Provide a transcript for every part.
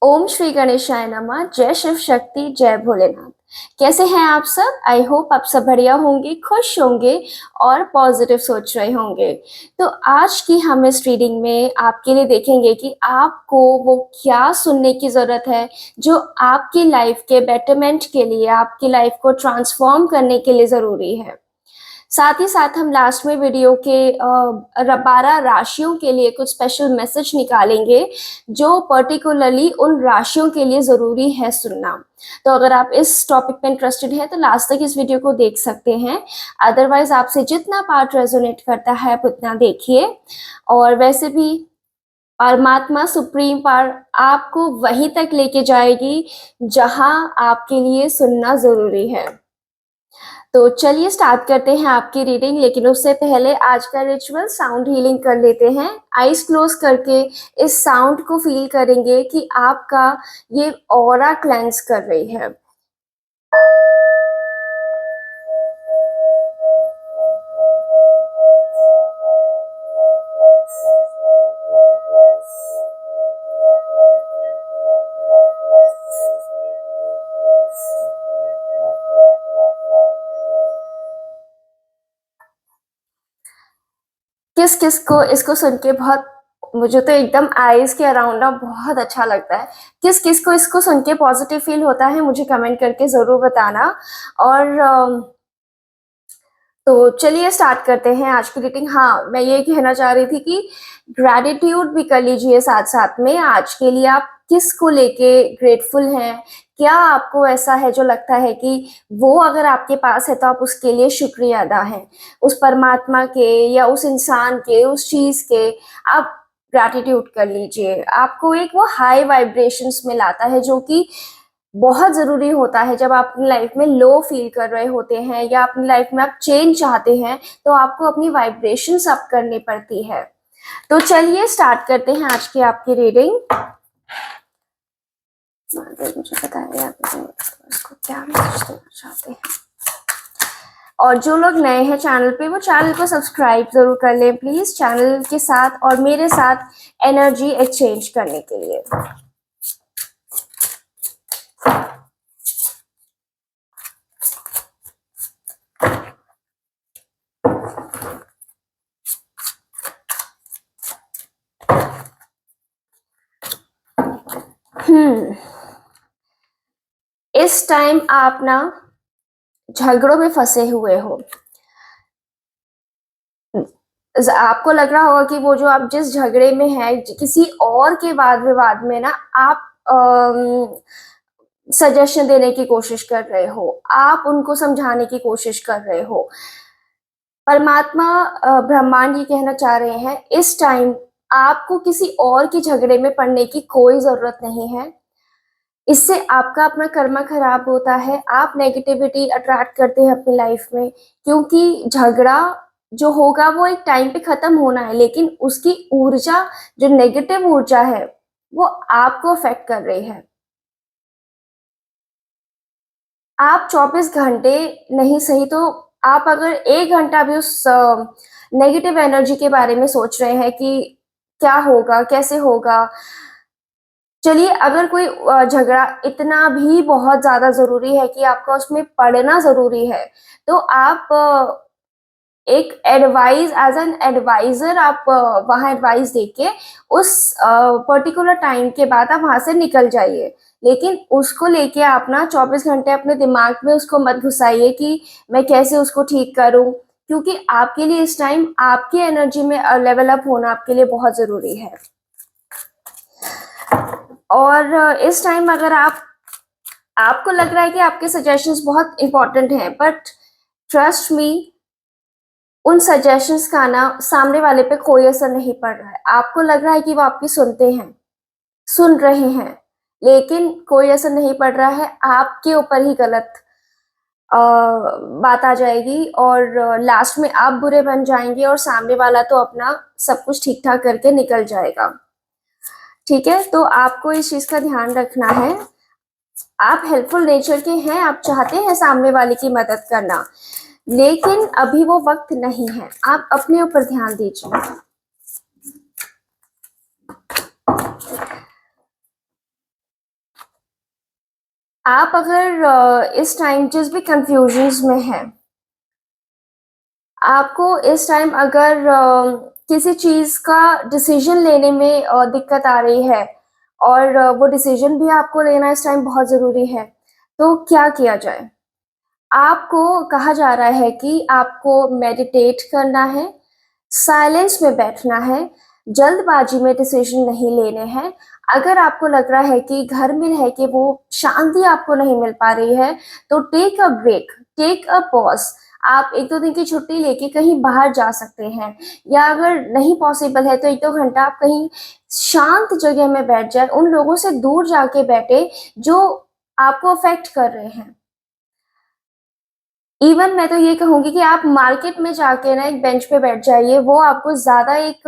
ओम श्री गणेशाय नमः। जय शिव शक्ति, जय भोलेनाथ। कैसे हैं आप सब? आई होप आप सब बढ़िया होंगे, खुश होंगे और पॉजिटिव सोच रहे होंगे। तो आज की हम इस रीडिंग में आपके लिए देखेंगे कि आपको वो क्या सुनने की ज़रूरत है जो आपकी लाइफ के बेटरमेंट के लिए, आपकी लाइफ को ट्रांसफॉर्म करने के लिए ज़रूरी है। साथ ही साथ हम लास्ट में वीडियो के 12 राशियों के लिए कुछ स्पेशल मैसेज निकालेंगे जो पर्टिकुलरली उन राशियों के लिए ज़रूरी है सुनना। तो अगर आप इस टॉपिक पे इंटरेस्टेड हैं तो लास्ट तक इस वीडियो को देख सकते हैं। अदरवाइज आपसे जितना पार्ट रेजोनेट करता है आप उतना देखिए। और वैसे भी परमात्मा सुप्रीम पावर आपको वहीं तक लेके जाएगी जहां आपके लिए सुनना ज़रूरी है। तो चलिए स्टार्ट करते हैं आपकी रीडिंग, लेकिन उससे पहले आज का रिचुअल साउंड हीलिंग कर लेते हैं। आईज क्लोज करके इस साउंड को फील करेंगे कि आपका ये ऑरा क्लेंस कर रही है। किस किस को इसको सुन के बहुत, मुझे तो एकदम आईज के अराउंड ना बहुत अच्छा लगता है। किस किस को इसको सुन के पॉजिटिव फील होता है मुझे कमेंट करके ज़रूर बताना। और तो चलिए स्टार्ट करते हैं आज की रीडिंग। हाँ, मैं ये कहना चाह रही थी कि ग्रैटिट्यूड भी कर लीजिए साथ साथ में। आज के लिए आप किसको लेके ग्रेटफुल हैं? क्या आपको ऐसा है जो लगता है कि वो अगर आपके पास है तो आप उसके लिए शुक्रिया अदा हैं, उस परमात्मा के या उस इंसान के, उस चीज़ के। आप ग्रैटिट्यूड कर लीजिए। आपको एक वो हाई वाइब्रेशंस में लाता है जो कि बहुत ज़रूरी होता है। जब आप अपनी लाइफ में लो फील कर रहे होते हैं या अपनी लाइफ में आप चेंज चाहते हैं तो आपको अपनी वाइब्रेशंस अप करनी पड़ती है। तो चलिए स्टार्ट करते हैं आज की आपकी रीडिंग। मुझे बताइए आप इसको क्या मैसेज देना चाहते हैं। और जो लोग नए हैं चैनल पे वो चैनल को सब्सक्राइब जरूर कर लें प्लीज, चैनल के साथ और मेरे साथ एनर्जी एक्सचेंज करने के लिए। इस टाइम आप ना झगड़ों में फंसे हुए हो। आपको लग रहा होगा कि वो जो आप जिस झगड़े में है किसी और के वाद विवाद में ना आप सजेशन देने की कोशिश कर रहे हो, आप उनको समझाने की कोशिश कर रहे हो। परमात्मा ब्रह्मांड ये कहना चाह रहे हैं इस टाइम आपको किसी और के झगड़े में पड़ने की कोई जरूरत नहीं है। इससे आपका अपना कर्मा खराब होता है, आप नेगेटिविटी अट्रैक्ट करते हैं अपनी लाइफ में। क्योंकि झगड़ा जो होगा वो एक टाइम पे खत्म होना है, लेकिन उसकी ऊर्जा, जो नेगेटिव ऊर्जा है, वो आपको अफेक्ट कर रही है। आप 24 घंटे नहीं सही तो आप अगर 1 घंटा भी उस नेगेटिव एनर्जी के बारे में सोच रहे हैं कि क्या होगा, कैसे होगा। चलिए, अगर कोई झगड़ा इतना भी बहुत ज़्यादा ज़रूरी है कि आपका उसमें पढ़ना ज़रूरी है, तो आप एक एडवाइस, एज एन एडवाइज़र आप वहाँ एडवाइस देके उस पर्टिकुलर टाइम के बाद आप वहाँ से निकल जाइए। लेकिन उसको लेके आप ना 24 घंटे अपने दिमाग में उसको मत घुसाइए कि मैं कैसे उसको ठीक करूँ, क्योंकि आपके लिए इस टाइम आपकी एनर्जी में लेवल अप होना आपके लिए बहुत ज़रूरी है। और इस टाइम अगर आपको लग रहा है कि आपके सजेशंस बहुत इंपॉर्टेंट हैं, बट ट्रस्ट मी, उन सजेशंस का ना सामने वाले पे कोई असर नहीं पड़ रहा है। आपको लग रहा है कि वो आपकी सुनते हैं, सुन रहे हैं, लेकिन कोई असर नहीं पड़ रहा है। आपके ऊपर ही गलत बात आ जाएगी और लास्ट में आप बुरे बन जाएंगे और सामने वाला तो अपना सब कुछ ठीक ठाक करके निकल जाएगा। ठीक है, तो आपको इस चीज का ध्यान रखना है। आप हेल्पफुल नेचर के हैं, आप चाहते हैं सामने वाले की मदद करना, लेकिन अभी वो वक्त नहीं है। आप अपने ऊपर ध्यान दीजिए। आप अगर इस टाइम जिस भी कंफ्यूजन्स में हैं, आपको इस टाइम अगर किसी चीज़ का डिसीजन लेने में दिक्कत आ रही है और वो डिसीजन भी आपको लेना इस टाइम बहुत ज़रूरी है, तो क्या किया जाए? आपको कहा जा रहा है कि आपको मेडिटेट करना है, साइलेंस में बैठना है, जल्दबाजी में डिसीजन नहीं लेने हैं। अगर आपको लग रहा है कि घर में रह के वो शांति आपको नहीं मिल पा रही है, तो take a break, take a pause. आप 1-2 दिन की छुट्टी लेके कहीं बाहर जा सकते हैं, या अगर नहीं पॉसिबल है तो 1-2 घंटा आप कहीं शांत जगह में बैठ जाएँ, उन लोगों से दूर जाके बैठे जो आपको अफ़ेक्ट कर रहे हैं। इवन मैं तो ये कहूँगी कि आप मार्केट में जाके ना एक बेंच पे बैठ जाइए, वो आपको ज़्यादा एक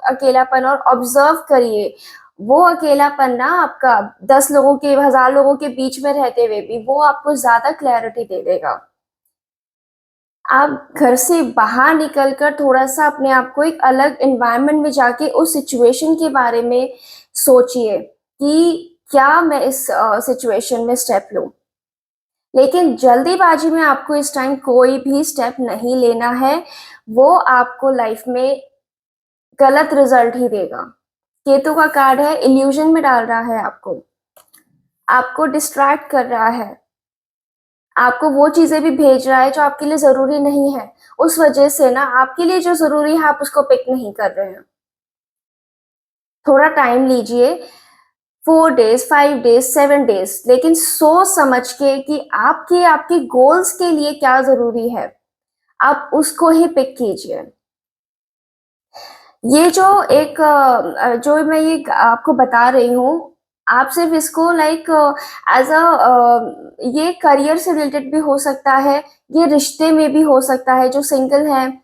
अकेलापन, और ऑब्ज़र्व करिए, वो अकेलापन ना आपका 10 लोगों के 1000 लोगों के बीच में रहते हुए भी वो आपको ज़्यादा क्लैरिटी दे देगा। आप घर से बाहर निकल कर थोड़ा-सा अपने आप को एक अलग एनवायरनमेंट में जाके उस सिचुएशन के बारे में सोचिए कि क्या मैं इस सिचुएशन में स्टेप लूँ। लेकिन जल्दीबाजी में आपको इस टाइम कोई भी स्टेप नहीं लेना है, वो आपको लाइफ में गलत रिजल्ट ही देगा। केतु का कार्ड है, इल्यूजन में डाल रहा है आपको डिस्ट्रैक्ट कर रहा है, आपको वो चीज़ें भी भेज रहा है जो आपके लिए ज़रूरी नहीं है। उस वजह से ना आपके लिए जो ज़रूरी है आप उसको पिक नहीं कर रहे हैं। थोड़ा टाइम लीजिए, 4 डेज़, 5 डेज़, 7 डेज़, लेकिन सोच समझ के कि आपके आपके गोल्स के लिए क्या ज़रूरी है, आप उसको ही पिक कीजिए। ये जो एक जो मैं ये आपको बता रही हूँ, आप सिर्फ़ इसको लाइक एज़ ये करियर से रिलेटेड भी हो सकता है, ये रिश्ते में भी हो सकता है। जो सिंगल हैं,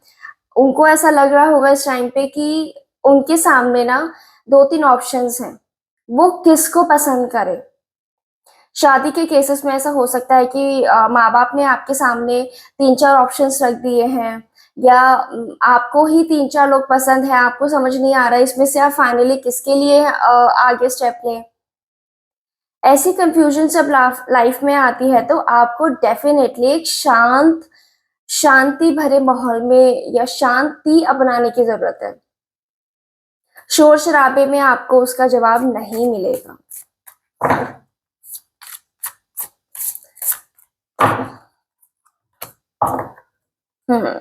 उनको ऐसा लग रहा होगा इस टाइम पे कि उनके सामने ना 2-3 ऑप्शंस हैं, वो किसको पसंद करें। शादी के केसेस में ऐसा हो सकता है कि माँ-बाप ने आपके सामने 3-4 ऑप्शंस रख दिए हैं, या आपको ही 3-4 लोग पसंद हैं, आपको समझ नहीं आ रहा है इसमें से आप फाइनली किसके लिए आगे स्टेप लें। ऐसी कन्फ्यूज़न जब लाइफ में आती है तो आपको डेफ़िनेटली एक शांति भरे माहौल में या शांति अपनाने की ज़रूरत है। शोर-शराबे में आपको उसका जवाब नहीं मिलेगा। हुँ।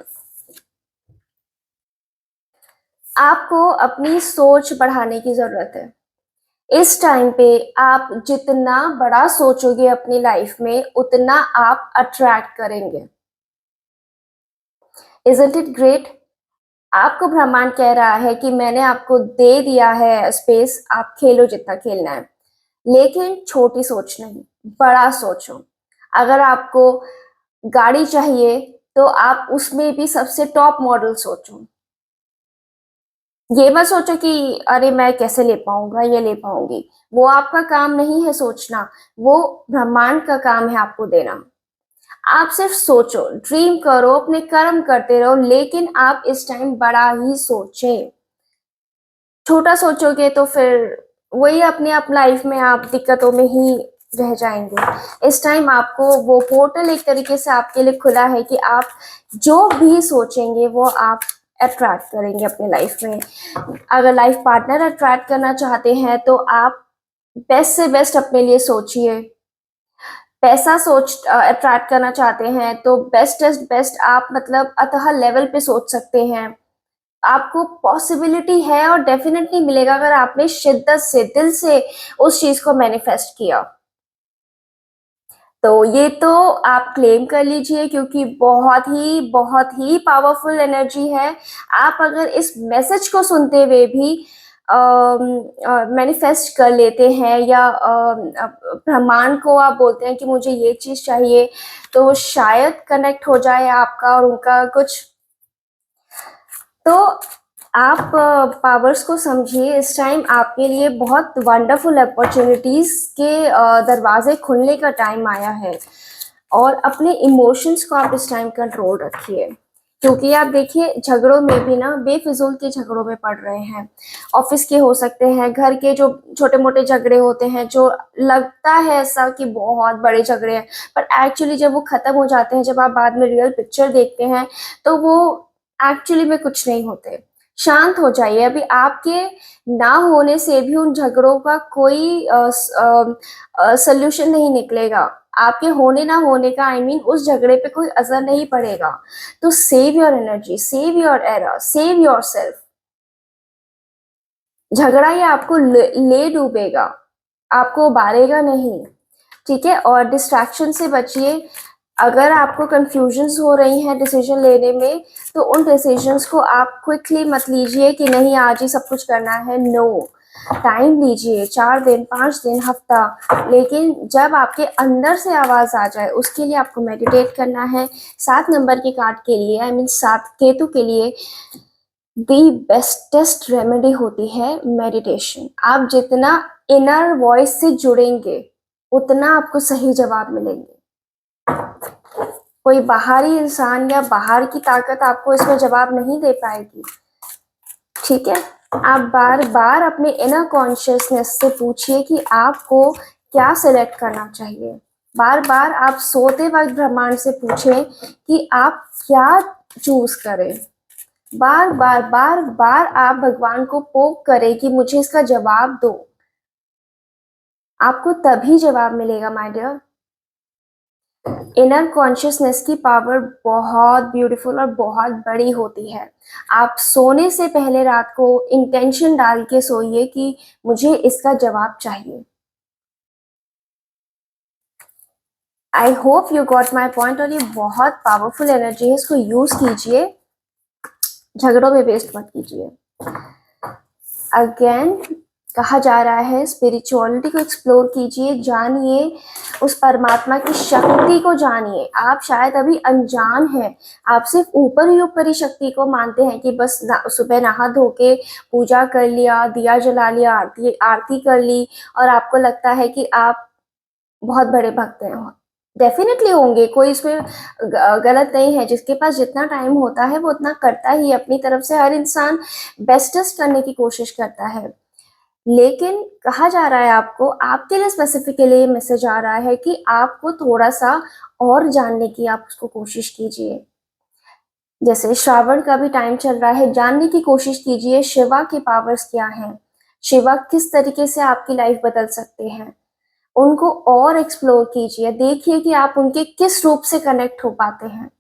आपको अपनी सोच बढ़ाने की ज़रूरत है। इस टाइम पे आप जितना बड़ा सोचोगे अपनी लाइफ में, उतना आप अट्रैक्ट करेंगे। Isn't it great? आपको ब्रह्मांड कह रहा है कि मैंने आपको दे दिया है स्पेस, आप खेलो जितना खेलना है। लेकिन छोटी सोच नहीं, बड़ा सोचो। अगर आपको गाड़ी चाहिए, तो आप उसमें भी सबसे टॉप मॉडल सोचो। ये मत सोचो कि अरे मैं कैसे ले पाऊँगा, ये ले पाऊँगी। वो आपका काम नहीं है सोचना, वो ब्रह्मांड का काम है आपको देना। आप सिर्फ़ सोचो, ड्रीम करो, अपने कर्म करते रहो, लेकिन आप इस टाइम बड़ा ही सोचें। छोटा सोचोगे तो फिर वही अपने आप लाइफ़ में आप दिक्कतों में ही रह जाएँगे। इस टाइम आपको वो पोर्टल एक तरीके से आपके लिए खुला है कि आप जो भी सोचेंगे वो आप अट्रैक्ट करेंगे अपनी लाइफ़ में। अगर लाइफ़ पार्टनर अट्रैक्ट करना चाहते हैं तो आप बेस्ट से बेस्ट अपने लिए सोचिए। पैसा अट्रैक्ट करना चाहते हैं तो बेस्टेस्ट बेस्ट आप मतलब अतः लेवल पे सोच सकते हैं। आपको पॉसिबिलिटी है और डेफ़िनेटली मिलेगा अगर आपने शिद्दत से, दिल से उस चीज़ को मैनिफेस्ट किया। तो ये तो आप क्लेम कर लीजिए, क्योंकि बहुत ही पावरफुल एनर्जी है। आप अगर इस मैसेज को सुनते हुए भी मैनिफेस्ट कर लेते हैं, या ब्रह्मांड को आप बोलते हैं कि मुझे ये चीज़ चाहिए, तो शायद कनेक्ट हो जाए आपका और उनका कुछ। तो आप पावर्स को समझिए, इस टाइम आपके लिए बहुत वंडरफुल अपॉर्च्युनिटीज़ के दरवाज़े खुलने का टाइम आया है, और अपने इमोशंस को आप इस टाइम कंट्रोल रखिए। क्योंकि आप देखिए झगड़ों में भी ना बेफिजूल के झगड़ों में पड़ रहे हैं। ऑफिस के हो सकते हैं, घर के जो छोटे मोटे झगड़े होते हैं, जो लगता है ऐसा कि बहुत बड़े झगड़े हैं, पर एक्चुअली जब वो खत्म हो जाते हैं, जब आप बाद में रियल पिक्चर देखते हैं, तो वो एक्चुअली में कुछ नहीं होते। शांत हो जाइए। अभी आपके ना होने से भी उन झगड़ों का कोई सोल्यूशन नहीं निकलेगा। आपके होने ना होने का उस झगड़े पे कोई असर नहीं पड़ेगा। तो save your energy, save your era, save your self. झगड़ा ये आपको ले डूबेगा, आपको उबारेगा नहीं। ठीक है, और डिस्ट्रैक्शन से बचिए। अगर आपको कंफ्यूजन्स हो रही हैं डिसीजन लेने में, तो उन डिसीजंस को आप क्विकली मत लीजिए कि नहीं आज ही सब कुछ करना है। नो, टाइम लीजिए, 4 दिन, 5 दिन, हफ्ता। लेकिन जब आपके अंदर से आवाज आ जाए, उसके लिए आपको मेडिटेट करना है। 7 नंबर के कार्ड के लिए, 7 केतु के लिए दी बेस्टेस्ट रेमेडी होती है मेडिटेशन। आप जितना इनर वॉइस से जुड़ेंगे, उतना आपको सही जवाब मिलेंगे। कोई बाहरी इंसान या बाहर की ताकत आपको इसमें जवाब नहीं दे पाएगी। ठीक है, आप बार बार अपने इनर कॉन्शियसनेस से पूछिए कि आपको क्या सिलेक्ट करना चाहिए। बार बार आप सोते वक्त ब्रह्मांड से पूछें कि आप क्या चूज करें। बार बार बार बार आप भगवान को पोक करें कि मुझे इसका जवाब दो। आपको तभी जवाब मिलेगा माय डियर। इनर कॉन्शियसनेस की पावर बहुत ब्यूटीफुल और बहुत बड़ी होती है। आप सोने से पहले रात को इंटेंशन डाल के सोइए कि मुझे इसका जवाब चाहिए। I hope you got my point. और ये बहुत पावरफुल एनर्जी है, इसको यूज कीजिए, झगड़ों में वेस्ट मत कीजिए। अगेन कहा जा रहा है स्पिरिचुअलिटी को एक्सप्लोर कीजिए, जानिए उस परमात्मा की शक्ति को जानिए। आप शायद अभी अनजान हैं, आप सिर्फ ऊपर ही शक्ति को मानते हैं कि बस सुबह नहा धो के पूजा कर लिया, दिया जला लिया, आरती आरती कर ली, और आपको लगता है कि आप बहुत बड़े भक्त हैं। डेफिनेटली होंगे, कोई इसमें गलत नहीं है। जिसके पास जितना टाइम होता है वो उतना करता ही, अपनी तरफ से हर इंसान बेस्टेस्ट करने की कोशिश करता है। लेकिन कहा जा रहा है आपको, आपके लिए स्पेसिफिकली मैसेज आ रहा है कि आपको थोड़ा सा और जानने की आप उसको कोशिश कीजिए। जैसे श्रावण का भी टाइम चल रहा है, जानने की कोशिश कीजिए शिवा के पावर्स क्या हैं, शिवा किस तरीके से आपकी लाइफ बदल सकते हैं। उनको और एक्सप्लोर कीजिए, देखिए कि आप उनके किस रूप से कनेक्ट हो पाते हैं।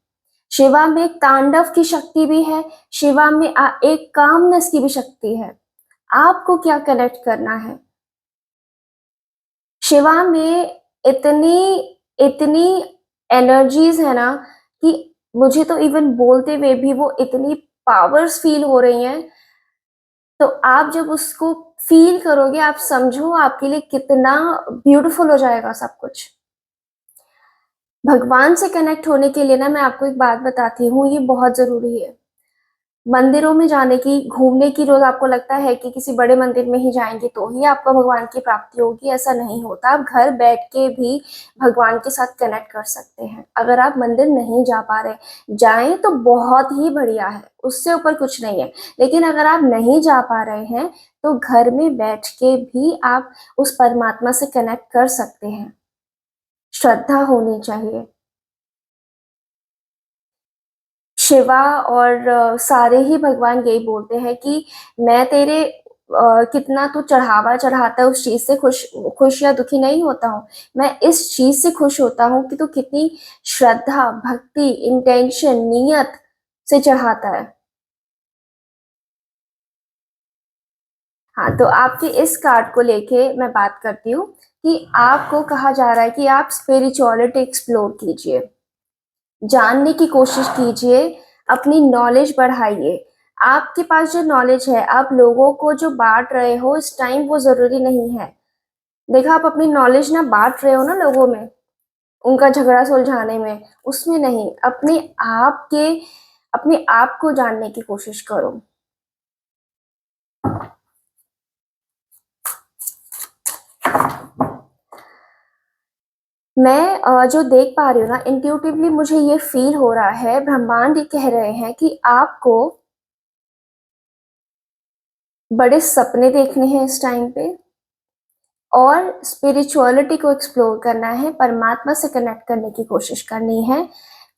शिवा में एक तांडव की शक्ति भी है, शिवा में एक कामनेस की भी शक्ति है। आपको क्या कनेक्ट करना है? शिवा में इतनी इतनी एनर्जीज है ना कि मुझे तो इवन बोलते हुए भी वो इतनी पावर्स फील हो रही हैं। तो आप जब उसको फील करोगे, आप समझो आपके लिए कितना ब्यूटीफुल हो जाएगा सब कुछ। भगवान से कनेक्ट होने के लिए ना मैं आपको एक बात बताती हूँ, ये बहुत जरूरी है। मंदिरों में जाने की, घूमने की, रोज आपको लगता है कि किसी बड़े मंदिर में ही जाएंगे तो ही आपको भगवान की प्राप्ति होगी, ऐसा नहीं होता। आप घर बैठ के भी भगवान के साथ कनेक्ट कर सकते हैं। अगर आप मंदिर नहीं जा पा रहे, जाएं तो बहुत ही बढ़िया है, उससे ऊपर कुछ नहीं है। लेकिन अगर आप नहीं जा पा रहे हैं, तो घर में बैठ के भी आप उस परमात्मा से कनेक्ट कर सकते हैं। श्रद्धा होनी चाहिए। शिवा और सारे ही भगवान यही बोलते हैं कि मैं तेरे कितना तू चढ़ावा चढ़ाता है उस चीज से खुश खुश या दुखी नहीं होता हूँ। मैं इस चीज से खुश होता हूँ कि तू कितनी श्रद्धा, भक्ति, इंटेंशन, नियत से चढ़ाता है। हाँ, तो आपके इस कार्ड को लेके मैं बात करती हूँ कि आपको कहा जा रहा है कि आप स्पिरिचुअलिटी एक्सप्लोर कीजिए, जानने की कोशिश कीजिए, अपनी नॉलेज बढ़ाइए। आपके पास जो नॉलेज है, आप लोगों को जो बांट रहे हो इस टाइम, वो जरूरी नहीं है। देखा, आप अपनी नॉलेज ना बांट रहे हो ना लोगों में, उनका झगड़ा सुलझाने में, उसमें नहीं। अपने आप को जानने की कोशिश करो। मैं जो देख पा रही हूँ ना, इंट्यूटिवली मुझे ये फ़ील हो रहा है, ब्रह्मांड ये कह रहे हैं कि आपको बड़े सपने देखने हैं इस टाइम पे और स्पिरिचुअलिटी को एक्सप्लोर करना है, परमात्मा से कनेक्ट करने की कोशिश करनी है।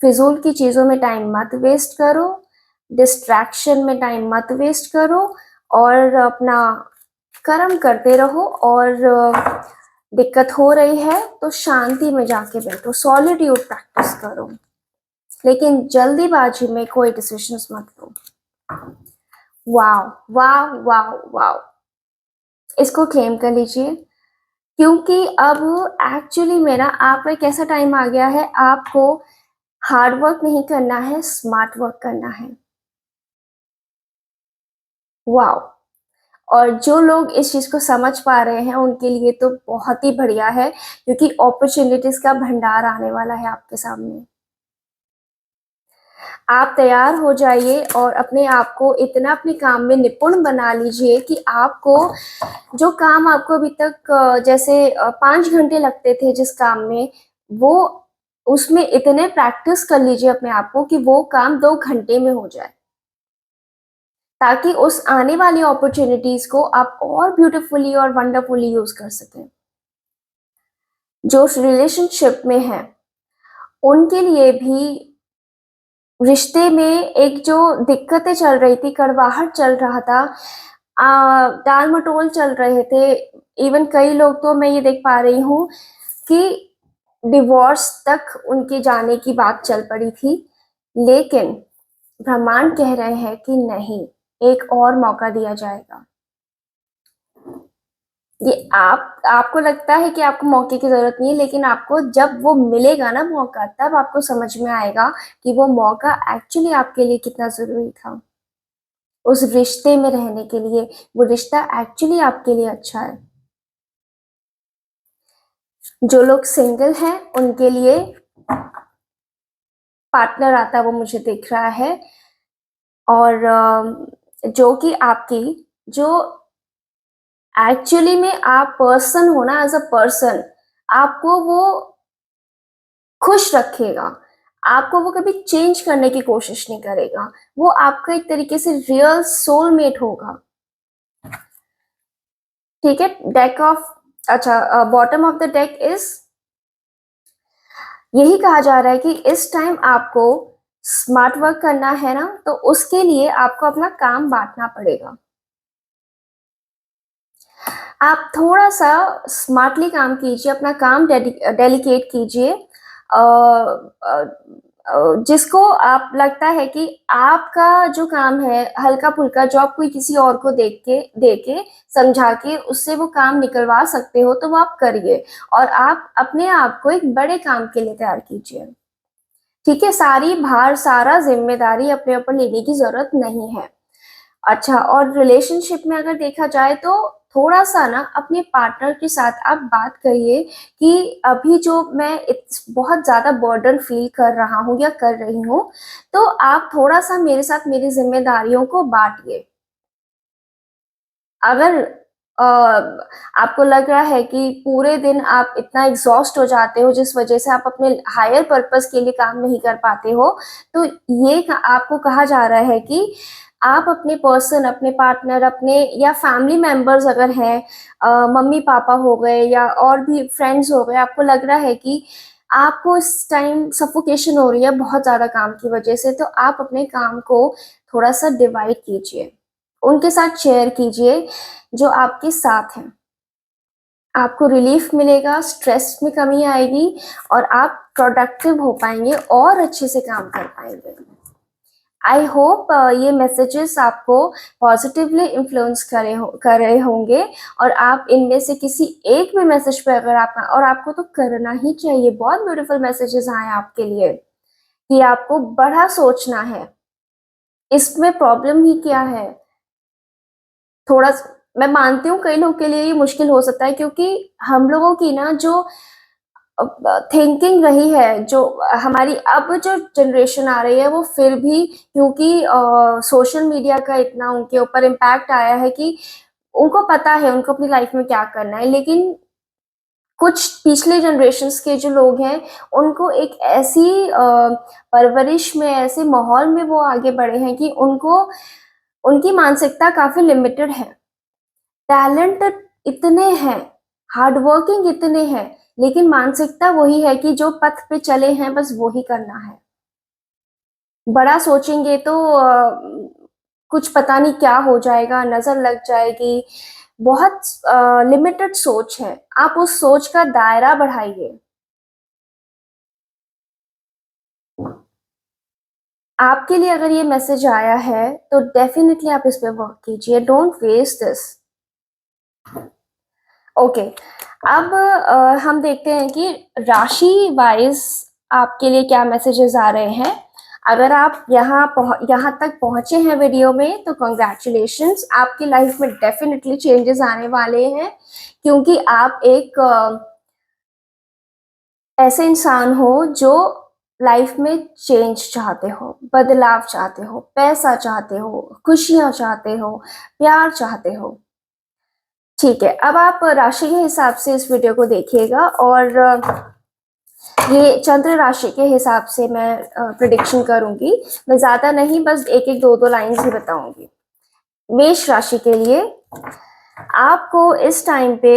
फिज़ूल की चीज़ों में टाइम मत वेस्ट करो, डिस्ट्रैक्शन में टाइम मत वेस्ट करो और अपना कर्म करते रहो और दिक्कत हो रही है तो शांति में जाके बैठो, सॉलिट्यूड प्रैक्टिस करो, लेकिन जल्दीबाजी में कोई डिसीजंस मत लो। Wow, wow, wow, wow! इसको क्लेम कर लीजिए क्योंकि अब एक्चुअली में ना आपका एक ऐसा टाइम आ गया है, आपको हार्ड वर्क नहीं करना है, स्मार्ट वर्क करना है। वाओ! और जो लोग इस चीज़ को समझ पा रहे हैं, उनके लिए तो बहुत ही बढ़िया है क्योंकि अपॉर्च्युनिटीज़ का भंडार आने वाला है आपके सामने। आप तैयार हो जाइए और अपने आप को इतना अपने काम में निपुण बना लीजिए कि आपको जो काम आपको अभी तक जैसे 5 घंटे लगते थे जिस काम में, वो उसमें इतने प्रैक्टिस कर लीजिए अपने आप को कि वो काम 2 घंटे में हो जाए। ताकि उस आने वाली अपॉर्च्युनिटीज़ को आप और ब्यूटीफुली और वंडरफुली यूज़ कर सकें। जो रिलेशनशिप में हैं, उनके लिए भी रिश्ते में एक जो दिक्कतें चल रही थी, कड़वाहट चल रहा था, टाल-मटोल चल रहे थे, इवन कई लोग तो मैं ये देख पा रही हूँ कि डिवोर्स तक उनके जाने की बात चल पड़ी थी, लेकिन ब्रह्मांड कह रहे हैं कि नहीं, एक और मौका दिया जाएगा। ये आपको लगता है कि आपको मौके की ज़रूरत नहीं है, लेकिन आपको जब वो मिलेगा ना मौका, तब आपको समझ में आएगा कि वो मौका एक्चुअली आपके लिए कितना ज़रूरी था। उस रिश्ते में रहने के लिए, वो रिश्ता एक्चुअली आपके लिए अच्छा है। जो लोग सिंगल हैं, उनके लिए पार्टनर आता है, वो मुझे दिख रहा है और जो कि आपकी जो एक्चुअली में आप पर्सन हो ना एज़ अ पर्सन, आपको वो खुश रखेगा। आपको वो कभी चेंज करने की कोशिश नहीं करेगा। वो आपका एक तरीके से रियल सोलमेट होगा। ठीक है? डेक ऑफ अच्छा bottom of the deck is यही कहा जा रहा है कि इस टाइम आपको स्मार्ट वर्क करना है ना, तो उसके लिए आपको अपना काम बाँटना पड़ेगा। आप थोड़ा-सा स्मार्टली काम कीजिए, अपना काम डेलीकेट कीजिए। अ, जिसको आप लगता है कि आपका जो काम है हल्का-फुल्का जो आप कोई किसी और को दे के, समझा के उससे वो काम निकलवा सकते हो, तो वो आप करिए और आप अपने आप को एक बड़े काम के लिए तैयार कीजिए। ठीक है? सारी भार, सारा ज़िम्मेदारी अपने ऊपर लेने की ज़रूरत नहीं है। अच्छा और रिलेशनशिप में अगर देखा जाए तो थोड़ा-सा ना अपने पार्टनर के साथ आप बात करिए कि अभी जो मैं बहुत ज़्यादा बर्डन फ़ील कर रहा हूँ या कर रही हूँ, तो आप थोड़ा-सा मेरे साथ मेरी ज़िम्मेदारियों को बाँटिए। अगर आपको लग रहा है कि पूरे दिन आप इतना एग्ज़ॉस्ट हो जाते हो जिस वज़ह से आप अपने हायर पर्पज़ के लिए काम नहीं कर पाते हो, तो ये आपको कहा जा रहा है कि आप अपने पर्सन, अपने पार्टनर, अपने या फैमिली मेंबर्स अगर हैं मम्मी-पापा हो गए या और भी फ्रेंड्स हो गए, आपको लग रहा है कि आपको इस टाइम सफोकेशन हो रही है बहुत ज़्यादा काम की वज़ह से, तो आप अपने काम को थोड़ा-सा डिवाइड कीजिए। उनके साथ शेयर कीजिए जो आपके साथ हैं। आपको रिलीफ़ मिलेगा, स्ट्रेस में कमी आएगी और आप प्रोडक्टिव हो पाएँगे और अच्छे से काम कर पाएँगे। आई होप ये मैसेजेस आपको पॉज़िटिवली इन्फ्लुएंस कर रहे होंगे और आप इनमें से किसी एक भी मैसेज पे अगर आप और आपको तो करना ही चाहिए, बहुत ब्यूटीफुल मैसेजेस आए हैं आपके लिए कि आपको बड़ा सोचना है। इसमें प्रॉब्लम ही क्या है? थोड़ा स मैं मानती हूँ कई लोगों के लिए ये मुश्किल हो सकता है क्योंकि हम लोगों की ना जो थिंकिंग रही है, जो हमारी अब जो जनरेशन आ रही है वो फिर भी क्योंकि सोशल मीडिया का इतना उनके ऊपर इम्पैक्ट आया है कि उनको पता है उनको अपनी लाइफ में क्या करना है, लेकिन कुछ पिछले जनरेशन्स के जो लोग हैं, उनको एक ऐसी परवरिश में, ऐसे माहौल में वो आगे बढ़े हैं कि उनको उनकी मानसिकता काफ़ी लिमिटेड है। टैलेंट इतने हैं, हार्ड वर्किंग इतने हैं, लेकिन मानसिकता वही है कि जो पथ पे चले हैं बस वो ही करना है। बड़ा सोचेंगे तो कुछ पता नहीं क्या हो जाएगा, नज़र लग जाएगी। बहुत लिमिटेड सोच है, आप उस सोच का दायरा बढ़ाइए। आपके लिए अगर ये मैसेज आया है तो डेफिनिटली आप इस पे वर्क कीजिए, डोंट वेस्ट दिस। ओके, अब हम देखते हैं कि राशि वाइज आपके लिए क्या मैसेजेस आ रहे हैं। अगर आप यहाँ तक पहुंचे हैं वीडियो में तो कंग्रेचुलेशंस, आपकी लाइफ में डेफिनेटली चेंजेस आने वाले हैं, क्योंकि आप एक ऐसे इंसान हो जो लाइफ में चेंज चाहते हो, बदलाव चाहते हो, पैसा चाहते हो, खुशियां चाहते हो, प्यार चाहते हो। ठीक है, अब आप राशि के हिसाब से इस वीडियो को देखिएगा, और ये चंद्र राशि के हिसाब से मैं प्रिडिक्शन करूंगी। मैं ज्यादा नहीं, बस एक एक दो दो लाइंस ही बताऊंगी। मेष राशि के लिए आपको इस टाइम पे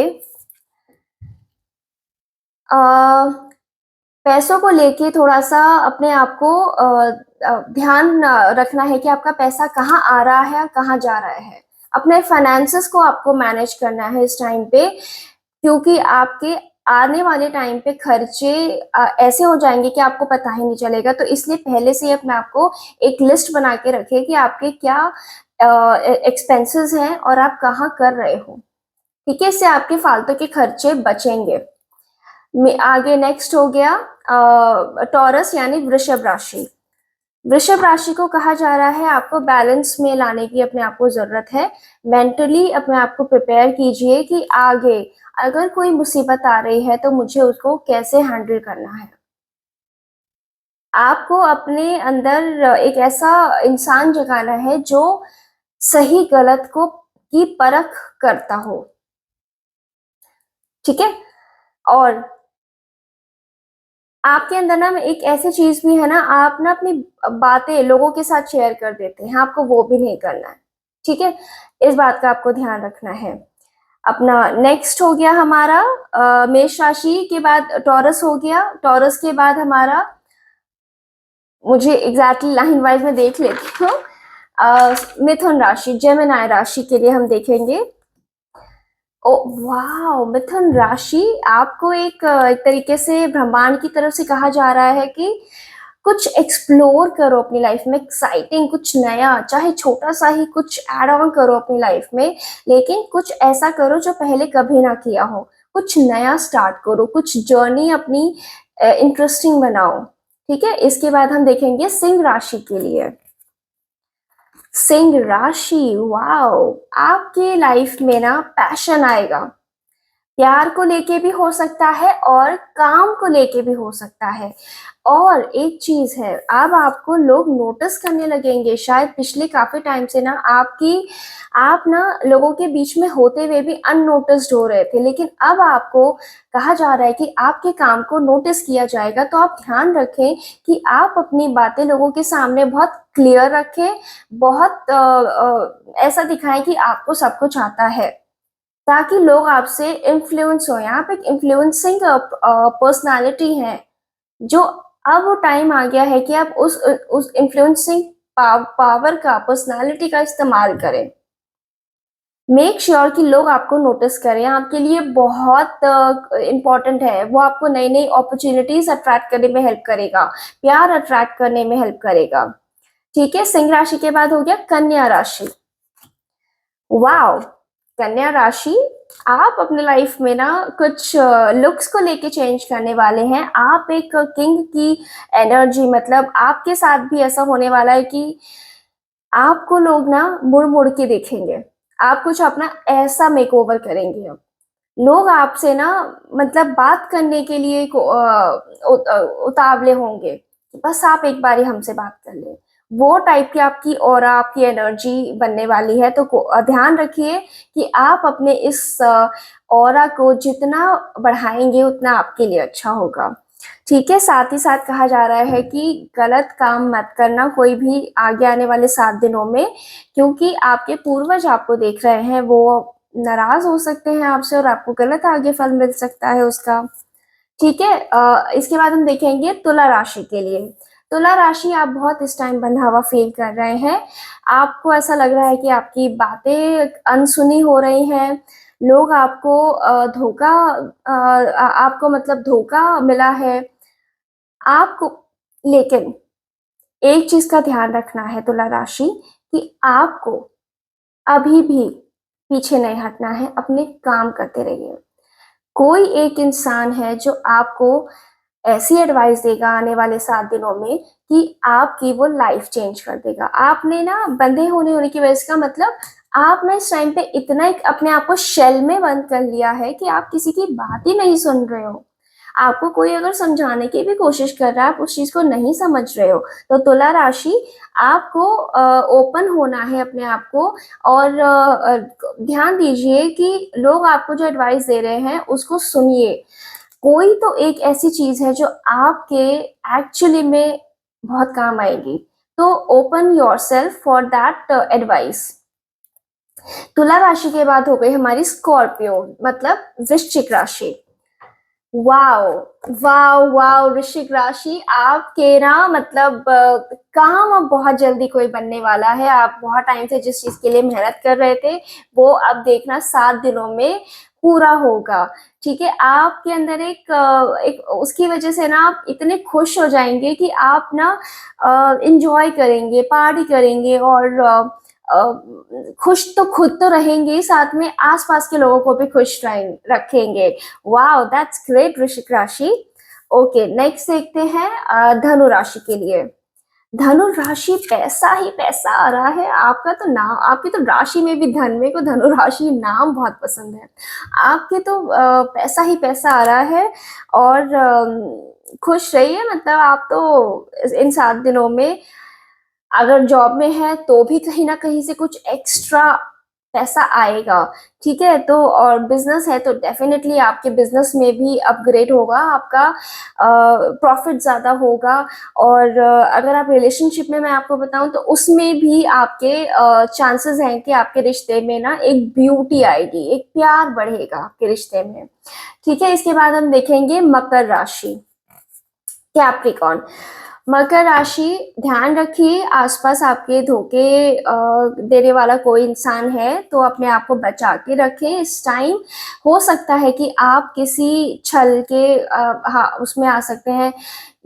पैसों को लेके थोड़ा सा अपने आप को ध्यान रखना है कि आपका पैसा कहाँ आ रहा है, कहाँ जा रहा है। अपने फाइनेंसेस को आपको मैनेज करना है इस टाइम पे, क्योंकि आपके आने वाले टाइम पे खर्चे ऐसे हो जाएंगे कि आपको पता ही नहीं चलेगा। तो इसलिए पहले से ही अपने आप को एक लिस्ट बना के रखें कि आपके क्या एक्सपेंसेस हैं और आप कहाँ कर रहे हो। ठीक है, इससे आपके फालतू के खर्चे बचेंगे। आगे नेक्स्ट हो गया टॉरस यानी वृषभ राशि। वृषभ राशि को कहा जा रहा है आपको बैलेंस में लाने की अपने आप को जरूरत है। मेंटली अपने आप को प्रिपेयर कीजिए कि आगे अगर कोई मुसीबत आ रही है तो मुझे उसको कैसे हैंडल करना है। आपको अपने अंदर एक ऐसा इंसान जगाना है जो सही गलत को की परख करता हो। ठीक है, और आपके अंदर ना एक ऐसी चीज भी है ना, आप ना अपनी बातें लोगों के साथ शेयर कर देते हैं, आपको वो भी नहीं करना है। ठीक है, इस बात का आपको ध्यान रखना है। अपना नेक्स्ट हो गया हमारा मेष राशि के बाद टॉरस हो गया। टॉरस के बाद हमारा, मुझे एग्जैक्टली लाइन वाइज में देख लेती हूँ, मिथुन राशि, जेमिनी राशि के लिए हम देखेंगे। ओ वाह, मिथुन राशि आपको एक तरीके से ब्रह्मांड की तरफ से कहा जा रहा है कि कुछ एक्सप्लोर करो अपनी लाइफ में, एक्साइटिंग कुछ नया, चाहे छोटा सा ही कुछ ऐड ऑन करो अपनी लाइफ में, लेकिन कुछ ऐसा करो जो पहले कभी ना किया हो। कुछ नया स्टार्ट करो, कुछ जर्नी अपनी इंटरेस्टिंग बनाओ। ठीक है, इसके बाद हम देखेंगे सिंह राशि के लिए। सिंह राशि, वाओ, आपके लाइफ में ना पैशन आएगा। प्यार को लेके भी हो सकता है और काम को लेके भी हो सकता है। और एक चीज है, अब आपको लोग नोटिस करने लगेंगे। शायद पिछले काफी टाइम से ना आप ना लोगों के बीच में होते हुए भी अननोटिस्ड हो रहे थे, लेकिन अब आपको कहा जा रहा है कि आपके काम को नोटिस किया जाएगा। तो आप ध्यान रखें कि आप अपनी बातें लोगों के सामने बहुत क्लियर रखें, बहुत ऐसा दिखाएं कि आपको सब कुछ आता है, ताकि लोग आपसे इन्फ्लुएंस हो। आप एक इन्फ्लुएंसिंग पर्सनालिटी हैं, जो अब वो टाइम आ गया है कि आप उस इन्फ्लुएंसिंग पावर का, पर्सनालिटी का इस्तेमाल करें। मेक श्योर कि लोग आपको नोटिस करें, आपके लिए बहुत इम्पोर्टेंट है। वो आपको नई नई अपॉर्चुनिटीज अट्रैक्ट करने में हेल्प करेगा, प्यार अट्रैक्ट करने में हेल्प करेगा। ठीक है, सिंह राशि के बाद हो गया कन्या राशि। वाओ, कन्या राशि, आप अपने लाइफ में ना कुछ लुक्स को लेके चेंज करने वाले हैं। आप एक किंग की एनर्जी, मतलब आपके साथ भी ऐसा होने वाला है कि आपको लोग ना मुड़ मुड़ के देखेंगे। आप कुछ अपना ऐसा मेकओवर करेंगे। अब लोग आपसे ना, मतलब बात करने के लिए उतावले होंगे, बस आप एक बारी हमसे बात कर लें। वो टाइप की आपकी ऑरा, आपकी एनर्जी बनने वाली है। तो ध्यान रखिए कि आप अपने इस ऑरा को जितना बढ़ाएंगे उतना आपके लिए अच्छा होगा। ठीक है, साथ ही साथ कहा जा रहा है कि गलत काम मत करना कोई भी आगे आने वाले 7 दिनों में, क्योंकि आपके पूर्वज आपको देख रहे हैं, वो नाराज हो सकते हैं आपसे और आपको गलत आगे फल मिल सकता है उसका। ठीक है, इसके बाद हम देखेंगे तुला राशि के लिए। तुला राशि, आप बहुत इस टाइम बंधा हुआ फील कर रहे हैं। आपको ऐसा लग रहा है कि आपकी बातें अनसुनी हो रही हैं। लोग आपको धोखा आपको मतलब धोखा मिला है आपको। लेकिन एक चीज का ध्यान रखना है तुला राशि, कि आपको अभी भी पीछे नहीं हटना है, अपने काम करते रहिए। कोई एक इंसान है जो आपको ऐसी एडवाइस देगा आने वाले 7 दिनों में कि आपकी वो लाइफ चेंज कर देगा। आपने ना बंधे होने की वजह से का मतलब, आपने इस टाइम पे इतना एक अपने आप को शेल में बंद कर लिया है कि आप किसी की बात ही नहीं सुन रहे हो। आपको कोई अगर समझाने की भी कोशिश कर रहा है, आप उस चीज को नहीं समझ रहे हो। तो तुला राशि, आपको ओपन होना है अपने आप को। और ध्यान दीजिए कि लोग आपको जो एडवाइस दे रहे हैं उसको सुनिए। कोई तो एक ऐसी चीज है जो आपके एक्चुअली में बहुत काम आएगी। तो open your self for that advice. तुला राशि के बाद हो गई हमारी स्कॉर्पियो, मतलब वृश्चिक राशि। वाओ, वाओ, वाओ, वृश्चिक राशि, आपके ना मतलब काम अब बहुत जल्दी कोई बनने वाला है। आप बहुत टाइम से जिस चीज के लिए मेहनत कर रहे थे, वो अब देखना 7 दिनों में पूरा होगा। ठीक है, आपके अंदर एक उसकी वजह से ना आप इतने खुश हो जाएंगे कि आप ना इंजॉय करेंगे, पार्टी करेंगे, और खुश तो खुद तो रहेंगे ही, साथ में आसपास के लोगों को भी खुश रखेंगे। वाओ, दैट्स ग्रेट वृश्चिक राशि। ओके, नेक्स्ट देखते हैं धनु राशि के लिए। धनु राशि, पैसा ही पैसा आ रहा है। आपका तो नाम, आपकी तो राशि में भी धन, में को धनु राशि नाम बहुत पसंद है। आपके तो पैसा ही पैसा आ रहा है। और खुश रहिए, मतलब आप तो इन 7 दिनों में अगर जॉब में है तो भी कहीं ना कहीं से कुछ एक्स्ट्रा पैसा आएगा। ठीक है, तो और बिजनेस है तो डेफिनेटली आपके बिजनेस में भी अपग्रेड होगा, आपका प्रॉफिट ज्यादा होगा। और अगर आप रिलेशनशिप में, मैं आपको बताऊं तो उसमें भी आपके चांसेस हैं कि आपके रिश्ते में ना एक ब्यूटी आएगी, एक प्यार बढ़ेगा आपके रिश्ते में। ठीक है, इसके बाद हम देखेंगे मकर राशि, कैप्रिकॉन। मकर राशि, ध्यान रखिए आसपास आपके धोखे देने वाला कोई इंसान है तो अपने आप को बचा के रखें इस टाइम। हो सकता है कि आप किसी छल के हाँ उसमें आ सकते हैं।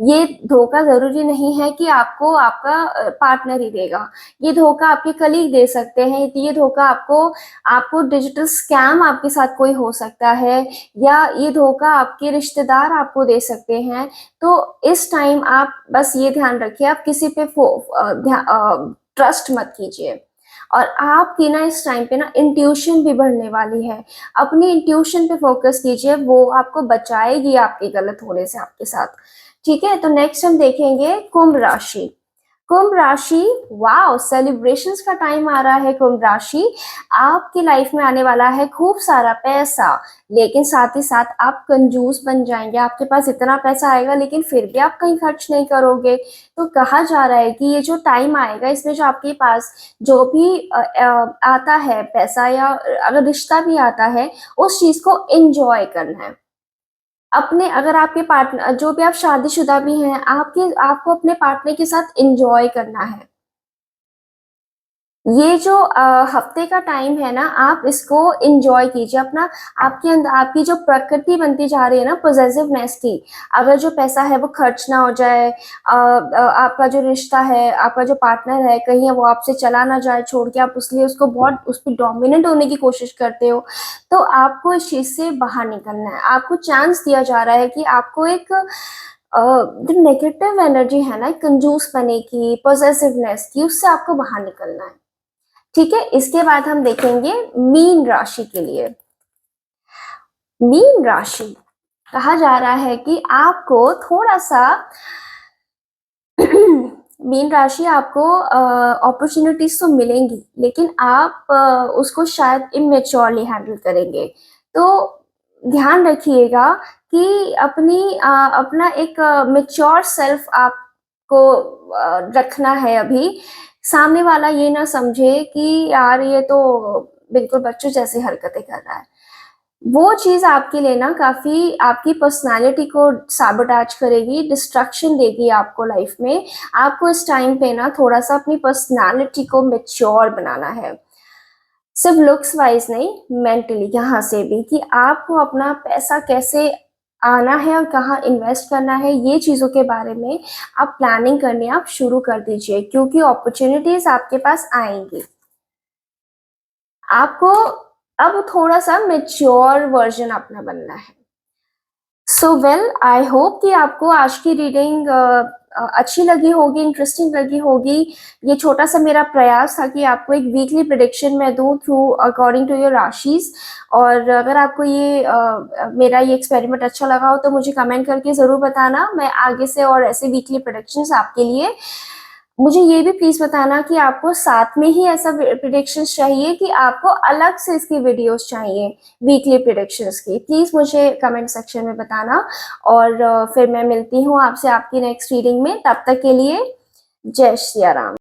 ये धोखा जरूरी नहीं है कि आपको आपका पार्टनर ही देगा। ये धोखा आपके कलीग दे सकते हैं, ये धोखा आपको आपको डिजिटल स्कैम आपके साथ कोई हो सकता है, या ये धोखा आपके रिश्तेदार आपको दे सकते हैं। तो इस टाइम आप बस ये ध्यान रखिए, आप किसी पे ट्रस्ट मत कीजिए। और आपकी ना इस टाइम पे ना इंट्यूशन भी बढ़ने वाली है। अपनी इंट्यूशन पे फोकस कीजिए, वो आपको बचाएगी आपके गलत होने से आपके साथ। ठीक है, तो नेक्स्ट हम देखेंगे कुंभ राशि। कुंभ राशि, वाओ, सेलिब्रेशंस का टाइम आ रहा है कुंभ राशि। आपकी लाइफ में आने वाला है खूब सारा पैसा, लेकिन साथ ही साथ आप कंजूस बन जाएंगे। आपके पास इतना पैसा आएगा लेकिन फिर भी आप कहीं खर्च नहीं करोगे। तो कहा जा रहा है कि ये जो टाइम आएगा इसमें जो आपके पास जो भी आता है पैसा, या अगर रिश्ता भी आता है, उस चीज को एंजॉय करना है। अपने, अगर आपके पार्टनर जो भी आप शादीशुदा भी हैं, आपके आपको अपने पार्टनर के साथ एंजॉय करना है। ये जो हफ्ते का टाइम है ना, आप इसको एंजॉय कीजिए अपना। आपके अंदर आपकी जो प्रकृति बनती जा रही है ना पॉजिटिवनेस की, अगर जो पैसा है वो खर्च ना हो जाए, आपका जो रिश्ता है, आपका जो पार्टनर है, कहीं वो आपसे चला ना जाए छोड़ के, आप उसलिए उसको बहुत उस पर डोमिनेंट होने की कोशिश करते हो। तो आपको इस चीज से बाहर निकलना है। आपको चांस दिया जा रहा है कि आपको एक जो नेगेटिव एनर्जी है ना कंजूस बने की, पॉजिटिवनेस की, उससे आपको बाहर निकलना है। ठीक है, इसके बाद हम देखेंगे मीन राशि के लिए। मीन राशि, कहा जा रहा है कि आपको थोड़ा सा मीन राशि आपको अपॉर्चुनिटीज तो मिलेंगी, लेकिन आप उसको शायद इमेच्योरली हैंडल करेंगे। तो ध्यान रखिएगा कि अपना एक मैच्योर सेल्फ आपको रखना है अभी। सामने वाला ये ना समझे कि यार ये तो बिल्कुल बच्चों जैसी हरकतें कर रहा है। वो चीज़ आपके लिए ना काफ़ी आपकी पर्सनैलिटी को सैबोटाज करेगी, डिस्ट्रैक्शन देगी आपको लाइफ में। आपको इस टाइम पे ना थोड़ा-सा अपनी पर्सनैलिटी को मैच्योर बनाना है। सिर्फ़ लुक्स वाइज़ नहीं, मेंटली यहाँ से भी कि आपको अपना पैसा कैसे आना है और कहाँ इन्वेस्ट करना है, ये चीज़ों के बारे में आप प्लानिंग करनी आप शुरू कर दीजिए, क्योंकि अपॉर्च्युनिटीज़ आपके पास आएँगी। आपको अब थोड़ा-सा मैच्योर वर्ज़न अपना बनना है। सो वेल आई होप कि आपको आज की रीडिंग अच्छी लगी होगी, इंटरेस्टिंग लगी होगी। ये छोटा-सा मेरा प्रयास था कि आपको एक वीकली प्रेडिक्शन मैं दूँ थ्रू अकॉर्डिंग टू योर राशिज़। और अगर आपको ये मेरा ये एक्सपेरिमेंट अच्छा लगा हो तो मुझे कमेंट करके ज़रूर बताना। मैं आगे से और ऐसे वीकली प्रेडिक्शंस आपके लिए। मुझे ये भी प्लीज़ बताना कि आपको साथ में ही ऐसा प्रेडिक्शंस चाहिए कि आपको अलग से इसकी वीडियोस चाहिए वीकली प्रेडिक्शंस की। प्लीज़ मुझे कमेंट सेक्शन में बताना। और फिर मैं मिलती हूँ आपसे आपकी नेक्स्ट रीडिंग में। तब तक के लिए जय श्री राम।